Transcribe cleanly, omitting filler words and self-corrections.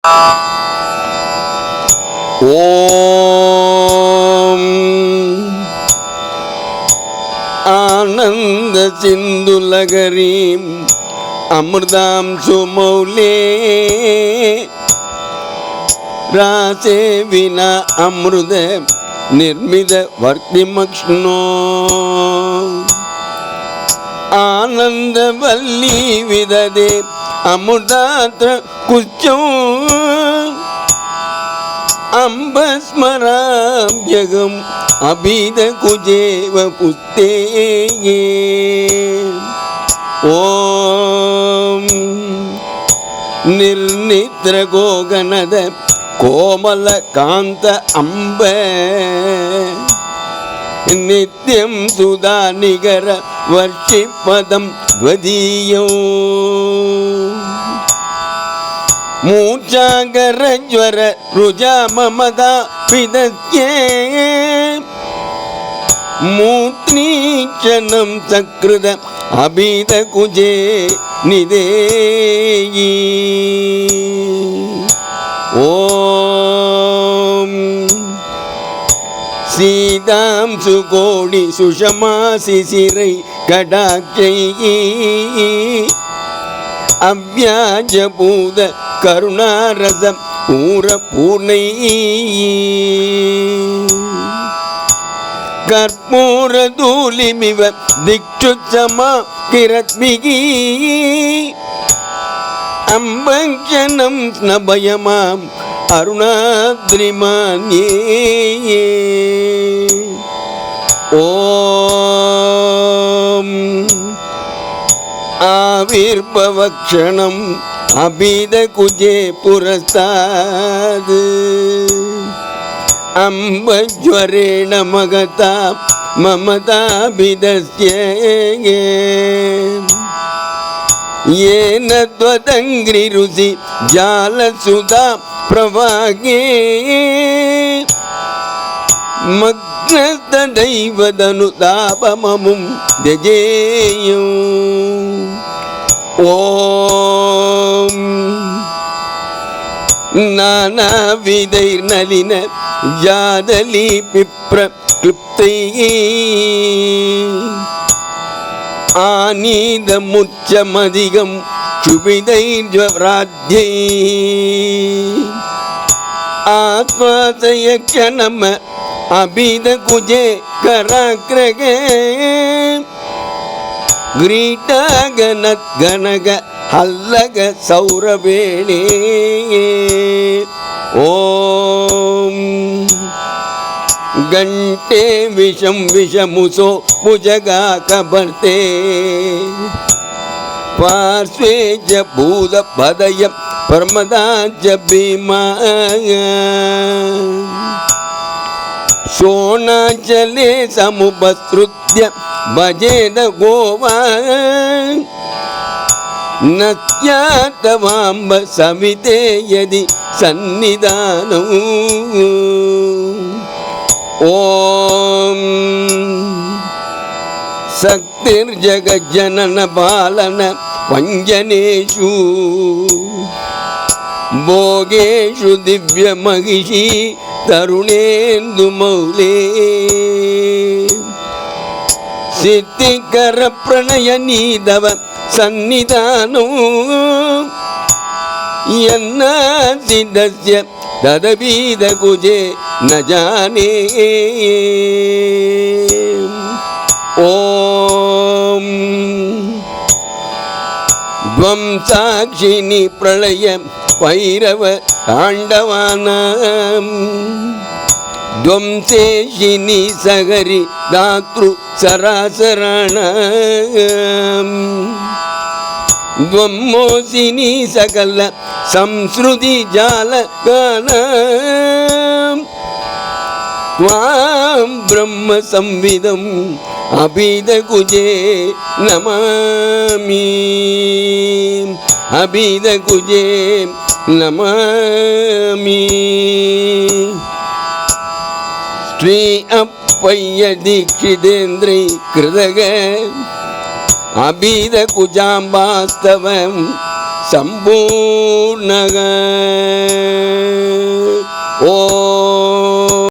ஓம் ஆனந்த சிந்துலகரீம் அமிர்தாம் சுமௌலே ராசே வினா அமிர்த நிர்மித வர்த்திமக்ஷ்ணோ ஆனந்த வல்லி விததே அமுதாத்ர குச்சம் அம்பஸ்மராம்யகம் அபீத குஜேவ புத்தேயே. ஓம் நிர்நித்ர கோகனத கோமல காந்த அம்ப நித்யம் சுதா நிகர வர்ஷிப்பதம் துவதீயோ மூச்சாகர ஜ்வர ருஜா மமதா பிதத்யே மூத்னீச்சனம் சக்ருத அபீத குஜே நிதேயி. ஓம் சீதாம் சுகோடி சுஷமா சிசிரை கடாட்சை அவ்யாஜபூத கருணாரசம் பூர பூர்ணை கற்பூர தூலிமிவ திக்ஷுச்சமா கிரத்மிகி அம்பஞ்சனம் ஸ்னபயமாம் அருணாத்ரிமான்யே. ஓம் ஆவிர்பவக்ஷணம் அபீத குஜே புரஸ்தாத் அம்பஜ்வரேண மகதா மமதாபிதஸ்ய ஏன த்வதங்கிரி ருசி ஜாலசுதா பிரவாகே மக்னஸ்ததைவதனுதாபமமும் ஜஜேயம். ஓம் நானாவிதைர்நலின ஜாதலி பிப்ர கிளிப்தை ஆனீதமுச்சமதிகம் சுபிதைர்ஜ்வராத்யை ஆத்மாசயக்ஷணம அபீத குஜே கராக்ரகே கிரீட்டாகனத் கனக ஹல்லக சௌரவேணே. ஓம் கண்டே விஷம் விஷமுசோ புஜகா கபர்த்தே பார்ஸ்வே ஜ பூத பதயம் பிரமதாஜ பீமா சோணாச்சலே சமுபஸ்ருத்ய பஜேத கோவா நத்யாதவாம்ப சவிதே யதி சந்நிதானம். ஓம் சக்திர் ஜகஜனன பாலன பஞ்சனேஷு போகேஷு திவ்ய மகிஷி தருணேந்து மௌலே சித்திகர பிரணய நீதவ சந்நிதானம் யன்னாசிதஸ்ய ததபீத குஜே ந ஜானே. ஓம் த்வம் சாக்ஷினி பிரளய பைரவ தாண்டவானாம் த்வம்சேஷினி சகரி தாத்ரு சராசராணாம் த்வம்மோசினி சகல சம்ஸ்ருதி ஜாலகானாம் த்வாம் பிரம்ம சம்விதம் அபீத குஜே நமாமி அபீத குஜே நமாமி. ஸ்ரீ அப்பைய தீட்சிதேந்திரை கிருதக அபீத குஜாம்பாஸ்தவம் सम्पूर्णः। ॐ